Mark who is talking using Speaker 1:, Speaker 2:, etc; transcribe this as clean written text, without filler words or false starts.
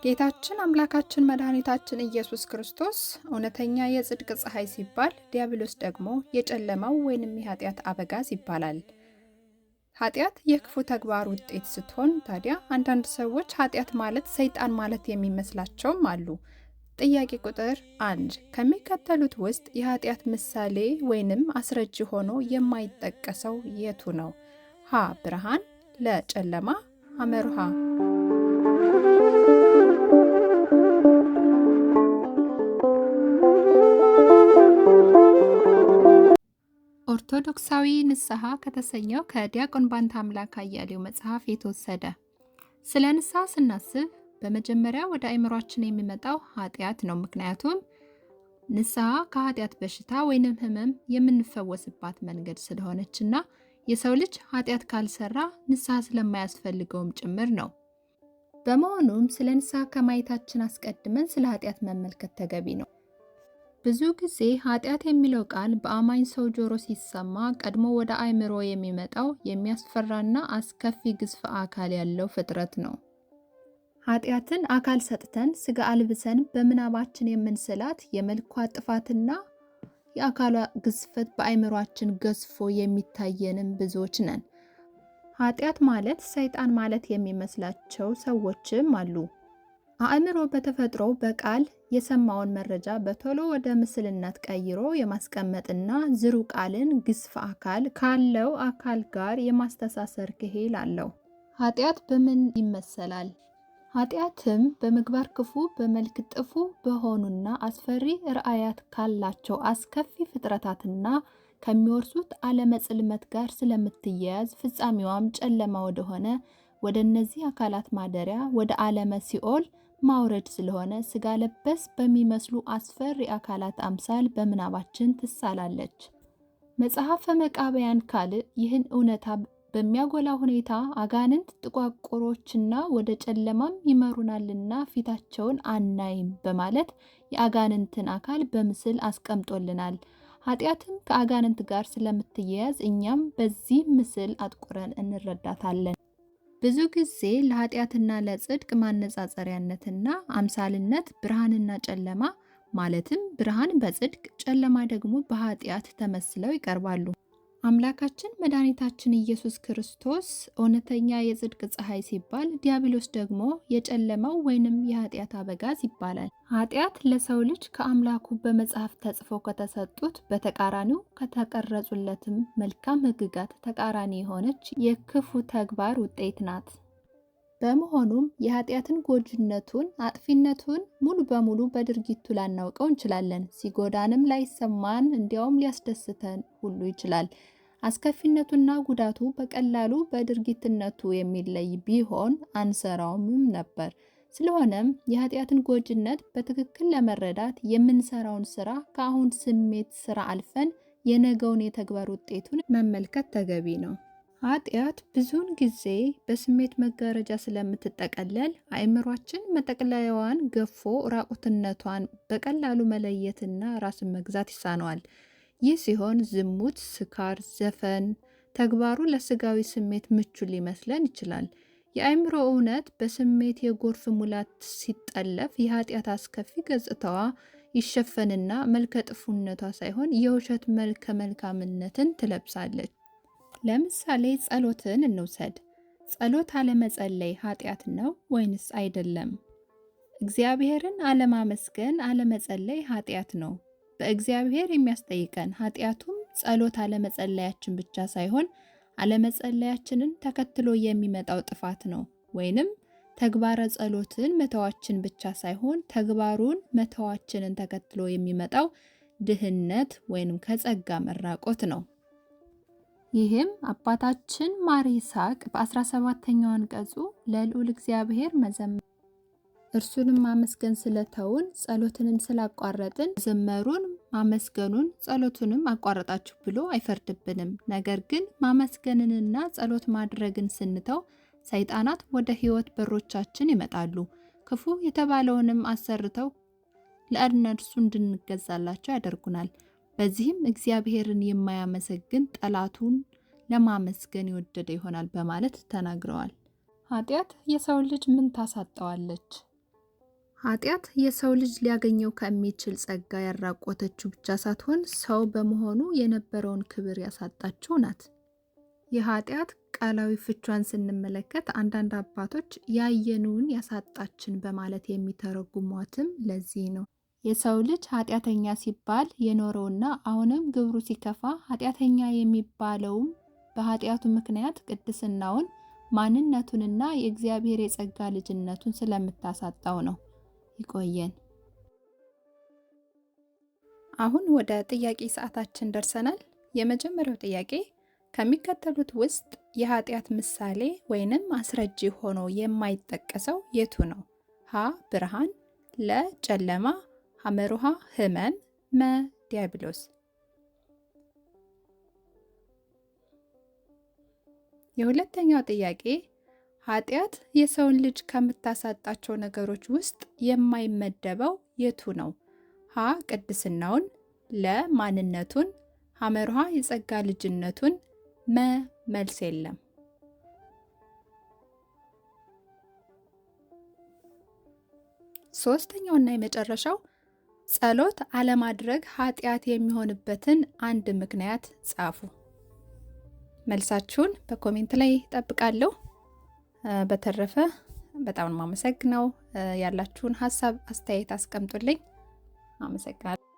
Speaker 1: ጌታችን አምላካችን መድኃኒታችን ኢየሱስ ክርስቶስ እውነተኛ የጽድቅ ፀሐይ ሲባል፣ ዲያብሎስ ደግሞ የጨለማው ወይንም የኃጢአት አበጋዝ ይባላል። ኃጢአት የክፉ ተግባር ውጤት ስትሆን ታዲያ አንዳንድ ሰዎች ኃጢአት ማለት ሰይጣን ማለት የሚመስላቸውም አሉ። ጥያቄ ቁጥር 1 ከሚከተሉት ውስጥ የኃጢአት ምሳሌ ወይንም አስረጅ ሆኖ የማይጠቀሰው የቱ ነው? ሀ ብርሃን፣ ለ ጨለማ፣ ሐመሩሃ ኦርቶዶክሳዊ ንስሐ ከተሰኘው ከዲያቆን ባንታ አምላክ አያሌው መጽሐፍ የተወሰደ። ስለ ንስሐ ስናስብ በመጀመሪያ ወደ አእምሯችን የሚመጣው ኃጢአት ነው። ምክንያቱም ንስሐ ከኃጢአት በሽታ ወይንም ሕመም የምንፈወስባት መንገድ ስለሆነችና የሰው ልጅ ኃጢአት ካልሰራ ንስሐ ስለማያስፈልገውም ጭምር ነው። በመሆኑም ስለ ንስሐ ከማየታችን አስቀድመን ስለ ኃጢአት መመልከት ተገቢ ነው። ብዙ ጊዜ ኃጢአት የሚለው ቃል በአማኝ ሰው ጆሮ ሲሰማ ቀድሞ ወደ አእምሮ የሚመጣው የሚያስፈራና አስከፊ ግዝፍ አካል ያለው ፍጥረት ነው። ኃጢአትን አካል ሰጥተን ስጋ አልብሰን በምናባችን የምንስላት የመልኳ ጥፋትና የአካሏ ግዝፈት በአእምሯችን ገዝፎ የሚታየንም ብዙዎች ነን። ኃጢአት ማለት ሰይጣን ማለት የሚመስላቸው ሰዎችም አሉ። አእምሮ በተፈጥሮ በቃል የሰማውን መረጃ በቶሎ ወደ ምስልነት ቀይሮ የማስቀመጥና ዝሩ ቃልን ግዝፍ አካል ካለው አካል ጋር የማስተሳሰር ክሂል አለው። ኃጢአት በምን ይመሰላል? ኃጢአትም በምግባር ክፉ በመልክ ጥፉ በሆኑና አስፈሪ ርአያት ካላቸው አስከፊ ፍጥረታትና ከሚወርሱት ዓለመ ጽልመት ጋር ስለምትያያዝ ፍጻሜዋም ጨለማ ወደሆነ ወደ እነዚህ አካላት ማደሪያ ወደ ዓለመ ሲኦል ማውረድ ስለሆነ ስጋ ለበስ በሚመስሉ አስፈሪ አካላት አምሳል በምናባችን ትሳላለች። መጽሐፈ መቃብያን ካልዕ ይህን እውነታ በሚያጎላ ሁኔታ አጋንንት ጥቋቁሮችና ወደ ጨለማም ይመሩናልና ፊታቸውን አናይም በማለት የአጋንንትን አካል በምስል አስቀምጦልናል። ኃጢአትም ከአጋንንት ጋር ስለምትያያዝ እኛም በዚህ ምስል አጥቁረን እንረዳታለን። ብዙ ጊዜ ለኃጢአትና ለጽድቅ ማነጻጸሪያነትና አምሳልነት ብርሃንና ጨለማ ማለትም ብርሃን በጽድቅ ጨለማ ደግሞ በኃጢአት ተመስለው ይቀርባሉ። አምላካችን መድኃኒታችን ኢየሱስ ክርስቶስ እውነተኛ የጽድቅ ፀሐይ ሲባል፣ ዲያብሎስ ደግሞ የጨለማው ወይንም የኃጢአት አበጋዝ ይባላል። ኃጢአት ለሰው ልጅ ከአምላኩ በመጽሐፍ ተጽፈው ከተሰጡት በተቃራኒው ከተቀረጹለትም መልካም ሕግጋት ተቃራኒ የሆነች የክፉ ተግባር ውጤት ናት። በመሆኑም የኃጢአትን ጎጅነቱን አጥፊነቱን ሙሉ በሙሉ በድርጊቱ ላናውቀው እንችላለን። ሲጎዳንም ላይሰማን እንዲያውም ሊያስደስተን ሁሉ ይችላል። አስከፊነቱና ጉዳቱ በቀላሉ በድርጊትነቱ የሚለይ ቢሆን አንሰራውምም ነበር። ስለሆነም የኃጢአትን ጎጅነት በትክክል ለመረዳት የምንሰራውን ስራ ከአሁን ስሜት ስራ አልፈን የነገውን የተግባር ውጤቱን መመልከት ተገቢ ነው። ኃጢአት ብዙውን ጊዜ በስሜት መጋረጃ ስለምትጠቀለል አእምሯችን መጠቅለያዋን ገፎ ራቁትነቷን በቀላሉ መለየትና ራስን መግዛት ይሳነዋል። ይህ ሲሆን ዝሙት፣ ስካር፣ ዘፈን ተግባሩ ለስጋዊ ስሜት ምቹ ሊመስለን ይችላል። የአእምሮ እውነት በስሜት የጎርፍ ሙላት ሲጠለፍ የኃጢአት አስከፊ ገጽታዋ ይሸፈንና መልከ ጥፉነቷ ሳይሆን የውሸት መልከ መልካምነትን ትለብሳለች። ለምሳሌ ጸሎትን እንውሰድ። ጸሎት አለመጸለይ ኃጢአት ነው ወይንስ አይደለም? እግዚአብሔርን አለማመስገን አለመጸለይ ኃጢአት ነው። በእግዚአብሔር የሚያስጠይቀን ኃጢአቱም ጸሎት አለመጸለያችን ብቻ ሳይሆን አለመጸለያችንን ተከትሎ የሚመጣው ጥፋት ነው። ወይንም ተግባረ ጸሎትን መተዋችን ብቻ ሳይሆን ተግባሩን መተዋችንን ተከትሎ የሚመጣው ድህነት ወይንም ከጸጋ መራቆት ነው። ይህም አባታችን ማር ይስሐቅ በ17ኛው አንቀጹ ለልዑል እግዚአብሔር መዘመር እርሱንም ማመስገን ስለተውን ጸሎትንም ስላቋረጥን ዘመሩን ማመስገኑን ጸሎቱንም አቋረጣችሁ ብሎ አይፈርድብንም። ነገር ግን ማመስገንንና ጸሎት ማድረግን ስንተው ሰይጣናት ወደ ሕይወት በሮቻችን ይመጣሉ። ክፉ የተባለውንም አሰርተው ለእነርሱ እንድንገዛላቸው ያደርጉናል። በዚህም እግዚአብሔርን የማያመሰግን ጠላቱን ለማመስገን የወደደ ይሆናል በማለት ተናግረዋል። ኃጢአት የሰው ልጅ ምን ታሳጣዋለች? ኃጢአት የሰው ልጅ ሊያገኘው ከሚችል ጸጋ ያራቆተችው ብቻ ሳትሆን ሰው በመሆኑ የነበረውን ክብር ያሳጣችው ናት። የኃጢአት ቃላዊ ፍቿን ስንመለከት አንዳንድ አባቶች ያየነውን ያሳጣችን በማለት የሚተረጉሟትም ለዚህ ነው። የሰው ልጅ ኃጢአተኛ ሲባል የኖረውና አሁንም ግብሩ ሲከፋ ኃጢአተኛ የሚባለውም በኃጢአቱ ምክንያት ቅድስናውን፣ ማንነቱንና የእግዚአብሔር የጸጋ ልጅነቱን ስለምታሳጣው ነው። ይቆየን። አሁን ወደ ጥያቄ ሰዓታችን ደርሰናል። የመጀመሪያው ጥያቄ ከሚከተሉት ውስጥ የኃጢአት ምሳሌ ወይንም አስረጂ ሆኖ የማይጠቀሰው የቱ ነው? ሀ ብርሃን፣ ለ ጨለማ፣ ሐመሩሃ ህመም፣ መ ዲያብሎስ። የሁለተኛው ጥያቄ ኃጢአት የሰውን ልጅ ከምታሳጣቸው ነገሮች ውስጥ የማይመደበው የቱ ነው? ሀ ቅድስናውን፣ ለ ማንነቱን፣ ሐመሩሃ የጸጋ ልጅነቱን፣ መ መልስ የለም። ሶስተኛውና የመጨረሻው ጸሎት አለማድረግ ኃጢአት የሚሆንበትን አንድ ምክንያት ጻፉ። መልሳችሁን በኮሜንት ላይ እጠብቃለሁ። በተረፈ በጣም የማመሰግነው ያላችሁን ሀሳብ አስተያየት አስቀምጡልኝ። አመሰግናለሁ።